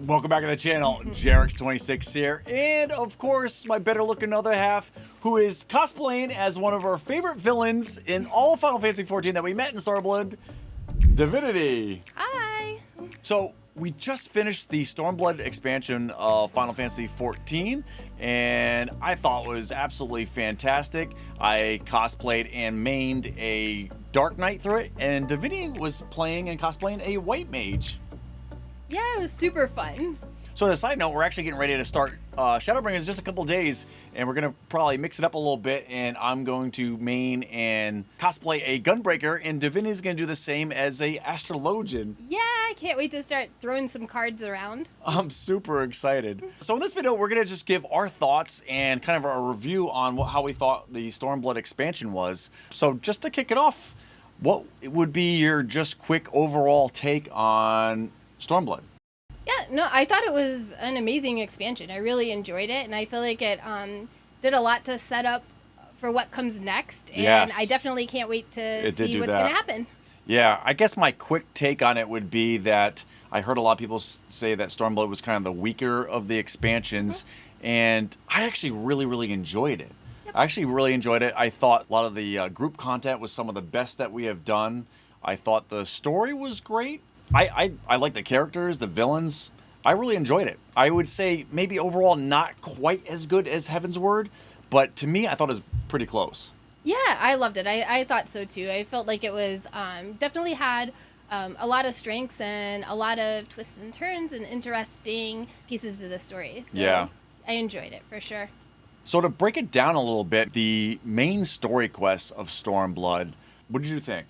Welcome back to the channel. Jrocks26 here, and of course, my better looking other half, who is cosplaying as one of our favorite villains in all of Final Fantasy XIV that we met in Stormblood, Divinity. Hi. So, we just finished the Stormblood expansion of Final Fantasy XIV, and I thought it was absolutely fantastic. I cosplayed and mained a Dark Knight through it, and Divinity was playing and cosplaying a White Mage. Yeah, it was super fun. So as a side note, we're actually getting ready to start Shadowbringers in just a couple days, and we're gonna probably mix it up a little bit, and I'm going to main and cosplay a Gunbreaker, and Divinity's gonna do the same as a Astrologian. Yeah, I can't wait to start throwing some cards around. I'm super excited. So in this video, we're gonna just give our thoughts and kind of a review on how we thought the Stormblood expansion was. So just to kick it off, what would be your just quick overall take on Stormblood? Yeah, no, I thought it was an amazing expansion. I really enjoyed it, and I feel like it did a lot to set up for what comes next. And Yes. I definitely can't wait to see what's that. going to happen. Yeah, I guess my quick take on it would be that I heard a lot of people say that Stormblood was kind of the weaker of the expansions, and I actually really enjoyed it. Yep. I actually really enjoyed it. I thought a lot of the group content was some of the best that we have done. I thought the story was great. I like the characters, the villains. I really enjoyed it. I would say maybe overall not quite as good as Heaven's Word, but to me, I thought it was pretty close. Yeah, I loved it. I thought so too. I felt like it was definitely had a lot of strengths and a lot of twists and turns and interesting pieces to the story. So Yeah. I enjoyed it for sure. So to break it down a little bit, the main story quest of Stormblood, what did you think?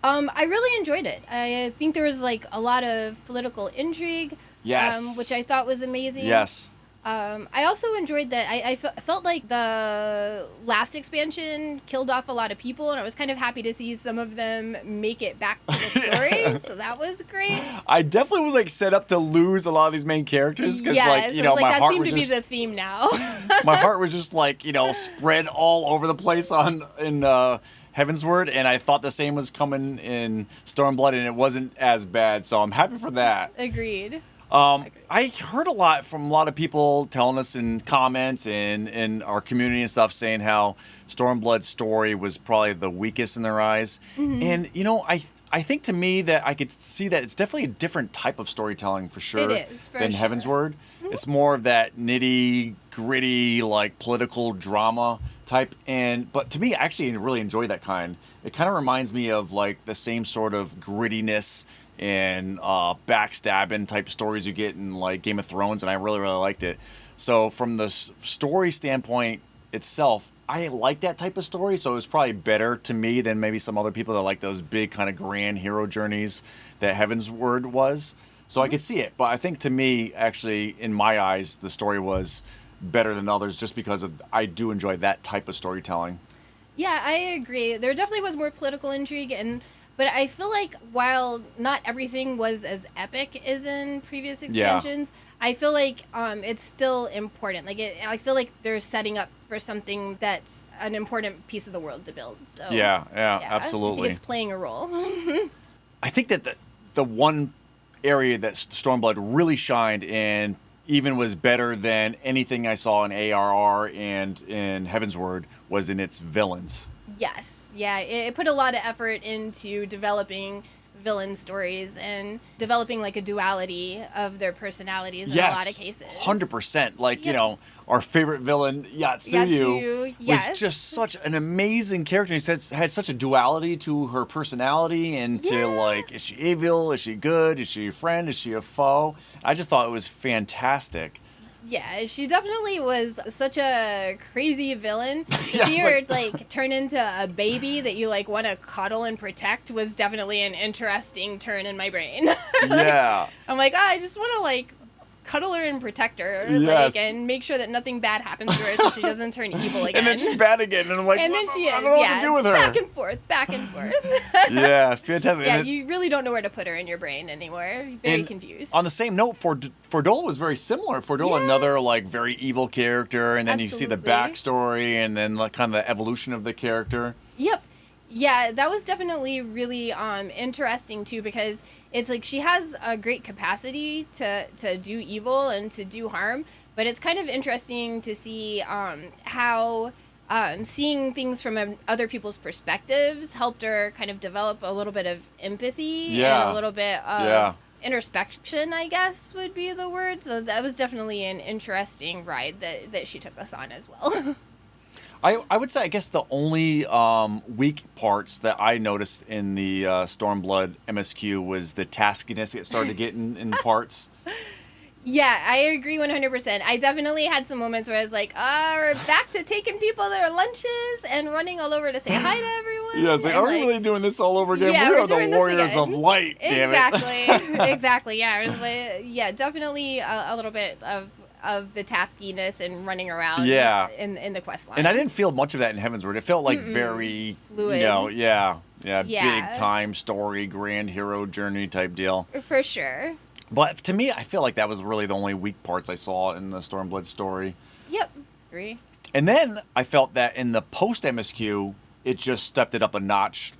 I really enjoyed it. I think there was like a lot of political intrigue, Yes. which I thought was amazing. Yes. I also enjoyed that. I felt like the last expansion killed off a lot of people, and I was kind of happy to see some of them make it back to the story. So that was great. I definitely was like set up to lose a lot of these main characters because, Yes, like, you know, my that heart seemed was to just be the theme now. my heart was just like, you know, spread all over the place in Heaven's Word, and I thought the same was coming in Stormblood, and it wasn't as bad. So I'm happy for that. Agreed. I heard a lot from a lot of people telling us in comments and in our community and stuff saying how Stormblood's story was probably the weakest in their eyes. And, you know, I think to me that I could see that it's definitely a different type of storytelling for sure It is, for than sure. Heaven's Word. It's more of that nitty gritty, like political drama type. But to me, I actually really enjoy that kind. It kind of reminds me of like the same sort of grittiness and backstabbing type stories you get in like Game of Thrones, and I really liked it. So from the story standpoint itself, I like that type of story, so it was probably better to me than maybe some other people that like those big kind of grand hero journeys that Heaven's Word was. So I could see it, but I think to me, actually, in my eyes, the story was better than others just because I do enjoy that type of storytelling. Yeah, I agree. There definitely was more political intrigue, but I feel like while not everything was as epic as in previous expansions, I feel like it's still important. Like I feel like they're setting up for something that's an important piece of the world to build. So Yeah, I absolutely. think it's playing a role. I think that the one area that Stormblood really shined and even was better than anything I saw in ARR and in Heaven's Word was in its villains. Yes, yeah, it put a lot of effort into developing villain stories and developing like a duality of their personalities in a lot of cases. 100%. Like, you Yep. know, our favorite villain, Yatsuyu, yes. was just such an amazing character. He had such a duality to her personality and to, like, is she evil? Is she good? Is she a friend? Is she a foe? I just thought it was fantastic. Yeah, she definitely was such a crazy villain. To Yeah, see her like turn into a baby that you like want to cuddle and protect was definitely an interesting turn in my brain. Yeah. I'm like, I just want to like cuddle her and protect her, Yes. like, and make sure that nothing bad happens to her so she doesn't turn evil again. And then she's bad again, and I'm like, And then she is, I don't know what to do with her. Back and forth, back and forth. Yeah, fantastic. Yeah, And you really don't know where to put her in your brain anymore. You're very confused. On the same note, Fordola was very similar. Fordola, another like very evil character, and then you see the Absolutely. backstory, and then like kind of the evolution of the character. Yep. Yeah, that was definitely really interesting too, because it's like she has a great capacity to do evil and to do harm, but it's kind of interesting to see how seeing things from other people's perspectives helped her kind of develop a little bit of empathy and a Yeah. little bit Yeah. of introspection, I guess would be the word. So that was definitely an interesting ride that she took us on as well. I would say, I guess the only weak parts that I noticed in the Stormblood MSQ was the taskiness it started getting in parts. Yeah, I agree 100%. I definitely had some moments where I was like, we're back to taking people their lunches and running all over to say hi to everyone. Yeah, it's like, And are we really doing this all over again? yeah, We we're are the doing this warriors of again. light, damn it. Exactly. Exactly. Yeah, it was like, yeah, definitely a little bit of the taskiness and running around Yeah. in the quest line. And I didn't feel much of that in Heavensward. It felt like very, Fluid. yeah, big Yeah. time story, grand hero journey type deal. For sure. But to me, I feel like that was really the only weak parts I saw in the Stormblood story. Yep. Agree. And then I felt that in the post MSQ, it just stepped it up a notch,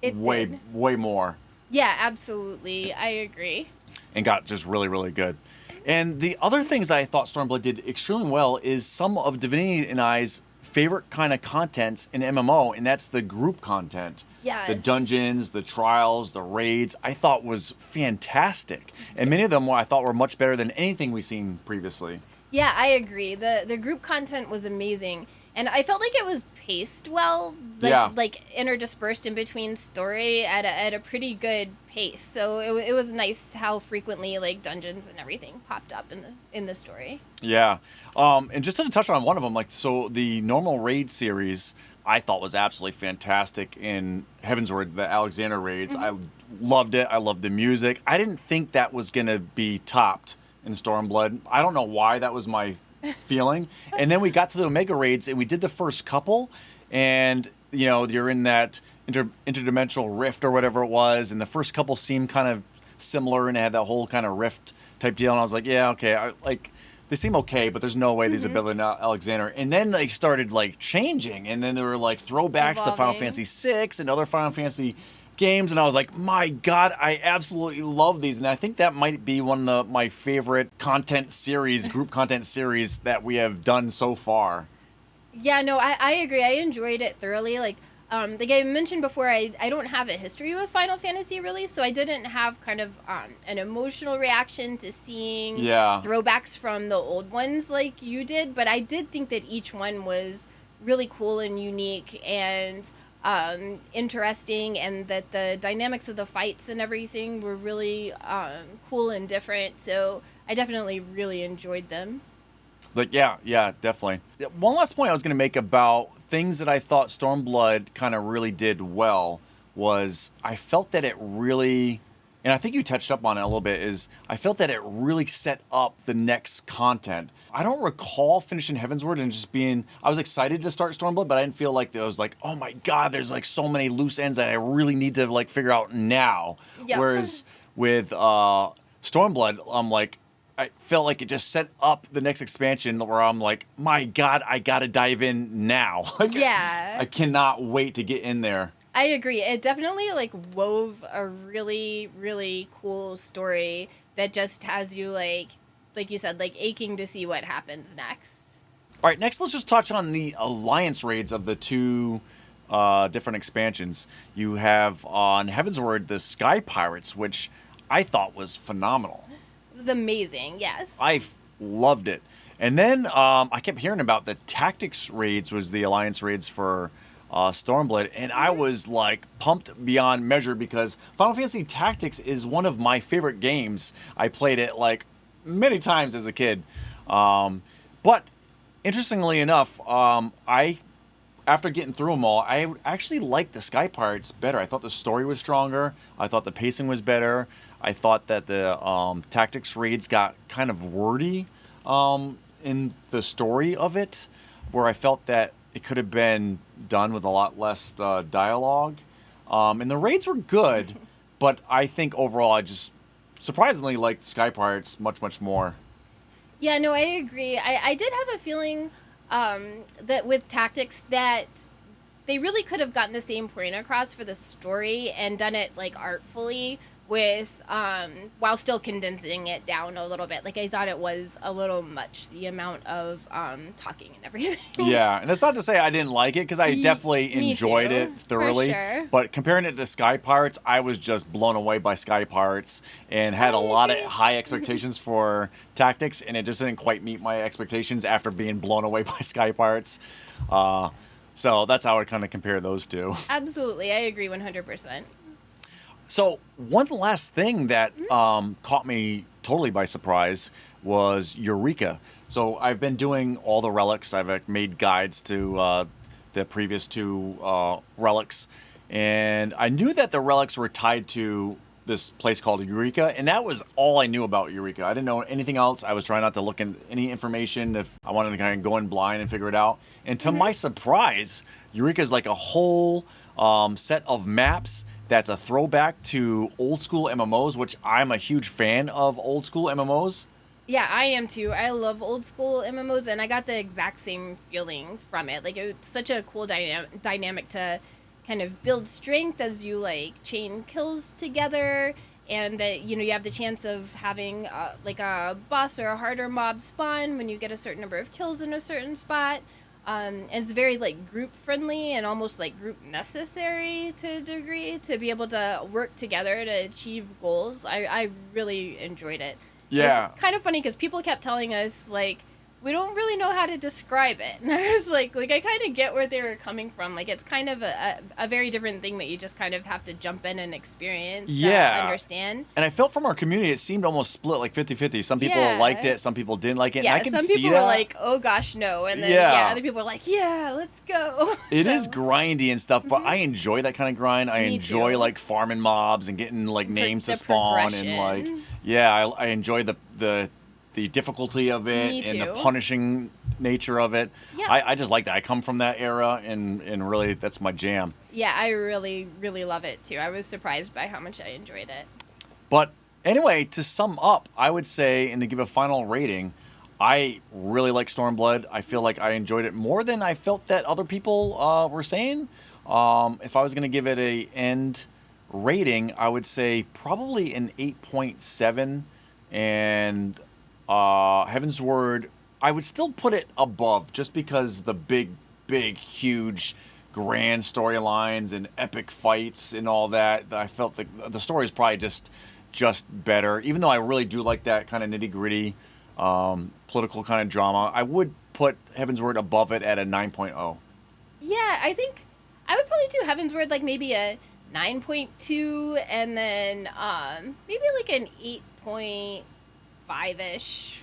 It way did. more, Yeah, absolutely. I agree. and got just really, really good. And the other things that I thought Stormblood did extremely well is some of Divinity and I's favorite kind of contents in MMO, and that's the group content. Yes. The dungeons, the trials, the raids, I thought was fantastic. And many of them I thought were much better than anything we've seen previously. Yeah, I agree. The group content was amazing, and I felt like it was paced well, like interdispersed in between story at a pretty good pace. So it was nice how frequently like dungeons and everything popped up in the story. Yeah. And just to touch on one of them, like, so the normal raid series I thought was absolutely fantastic in Heavensward, the Alexander raids. I loved it. I loved the music. I didn't think that was going to be topped in Stormblood. I don't know why that was my feeling. And then we got to the Omega raids and we did the first couple, and you're in that interdimensional rift or whatever it was, and the first couple seemed kind of similar and it had that whole kind of rift type deal, and I was like, yeah, okay, they seem okay, but there's no way these are better than Alexander. And then they started like changing, and then there were like throwbacks to Final Evolving. Fantasy VI and other Final Fantasy games, and I was like, my God, I absolutely love these. And I think that might be one of my favorite content series, group content series that we have done so far. Yeah, no, I agree. I enjoyed it thoroughly. Like I mentioned before, I don't have a history with Final Fantasy really, so I didn't have kind of an emotional reaction to seeing Yeah. throwbacks from the old ones like you did, but I did think that each one was really cool and unique and interesting, and that the dynamics of the fights and everything were really cool and different. So I definitely really enjoyed them. But yeah, definitely. One last point I was going to make about things that I thought Stormblood kind of really did well was I felt that it really, and I think you touched up on it a little bit, is I felt that it really set up the next content. I don't recall finishing Heavensward and just being, I was excited to start Stormblood, but I didn't feel like I was like, oh my God, there's like so many loose ends that I really need to like figure out now. Yep. Whereas with Stormblood, I'm like, I felt like it just set up the next expansion where I'm like, my God, I gotta dive in now. Like, Yeah. I cannot wait to get in there. I agree. It definitely like wove a really, really cool story that just has you like you said, like aching to see what happens next. All right, next let's just touch on the alliance raids of the two different expansions. You have on Heavensward the Sky Pirates, which I thought was phenomenal. It was amazing. Yes. I loved it. And then I kept hearing about the Tactics raids was the alliance raids for Stormblood, and I was like pumped beyond measure because Final Fantasy Tactics is one of my favorite games. I played it like many times as a kid. But interestingly enough, after getting through them all, I actually liked the Sky Pirates better. I thought the story was stronger. I thought the pacing was better. I thought that the Tactics raids got kind of wordy in the story of it, where I felt that it could have been done with a lot less dialogue. And the raids were good, but I think overall I just surprisingly liked Sky Pirates much, much more. Yeah, no, I agree. I did have a feeling that with Tactics that they really could have gotten the same point across for the story and done it like artfully with while still condensing it down a little bit. Like I thought it was a little much, the amount of talking and everything. Yeah, and that's not to say I didn't like it, because I definitely Me enjoyed too, it thoroughly. for sure. But comparing it to Sky Pirates, I was just blown away by Sky Pirates and had a lot of high expectations for Tactics, and it just didn't quite meet my expectations after being blown away by Sky Pirates. So that's how I kind of compare those two. Absolutely, I agree 100%. So one last thing that caught me totally by surprise was Eureka. So I've been doing all the relics. I've made guides to the previous two relics, and I knew that the relics were tied to this place called Eureka, and that was all I knew about Eureka. I didn't know anything else. I was trying not to look in any information if I wanted to kind of go in blind and figure it out. And to my surprise, Eureka is like a whole set of maps that's a throwback to old school MMOs, which I'm a huge fan of old school MMOs. Yeah, I am too. I love old school MMOs, and I got the exact same feeling from it. Like, it's such a cool dynamic to kind of build strength as you, like, chain kills together, and that, you know, you have the chance of having, like, a boss or a harder mob spawn when you get a certain number of kills in a certain spot. And it's very, like, group friendly and almost, like, group necessary to a degree to be able to work together to achieve goals. I really enjoyed it. Yeah. It's kind of funny because people kept telling us, like, we don't really know how to describe it. And I was like I kind of get where they were coming from. Like, it's kind of a very different thing that you just kind of have to jump in and experience to understand. And I felt from our community, it seemed almost split, like 50-50. Some people liked it, some people didn't like it. Yeah, and I can some see people that. were like, oh gosh, no. And then, other people were like, yeah, let's go. It is grindy and stuff, but I enjoy that kind of grind. I enjoy, like, farming mobs and getting, like, names to spawn. And, like, I enjoy the difficulty of it and the punishing nature of it. Yeah. I just like that. I come from that era, and really that's my jam. Yeah, I really, really love it too. I was surprised by how much I enjoyed it. But anyway, to sum up, I would say, and to give a final rating, I really like Stormblood. I feel like I enjoyed it more than I felt that other people were saying. If I was going to give it a end rating, I would say probably an 8.7, and Heaven's Word, I would still put it above just because the big, huge, grand storylines and epic fights and all that. I felt the story is probably just better. Even though I really do like that kind of nitty gritty, political kind of drama, I would put Heaven's Word above it at a 9.0. Yeah, I think I would probably do Heaven's Word like maybe a 9.2, and then maybe like an 8.5-ish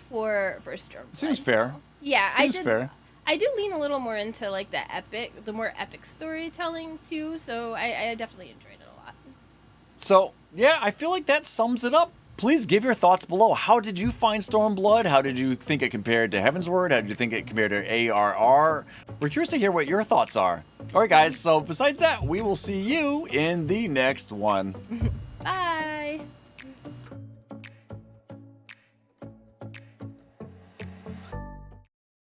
for Stormblood. Seems fair. Yeah, Seems fair. I do lean a little more into like the more epic storytelling too. So I definitely enjoyed it a lot. So yeah, I feel like that sums it up. Please give your thoughts below. How did you find Stormblood? How did you think it compared to Heaven's Word? How did you think it compared to ARR? We're curious to hear what your thoughts are. All right, guys. So besides that, we will see you in the next one. Bye.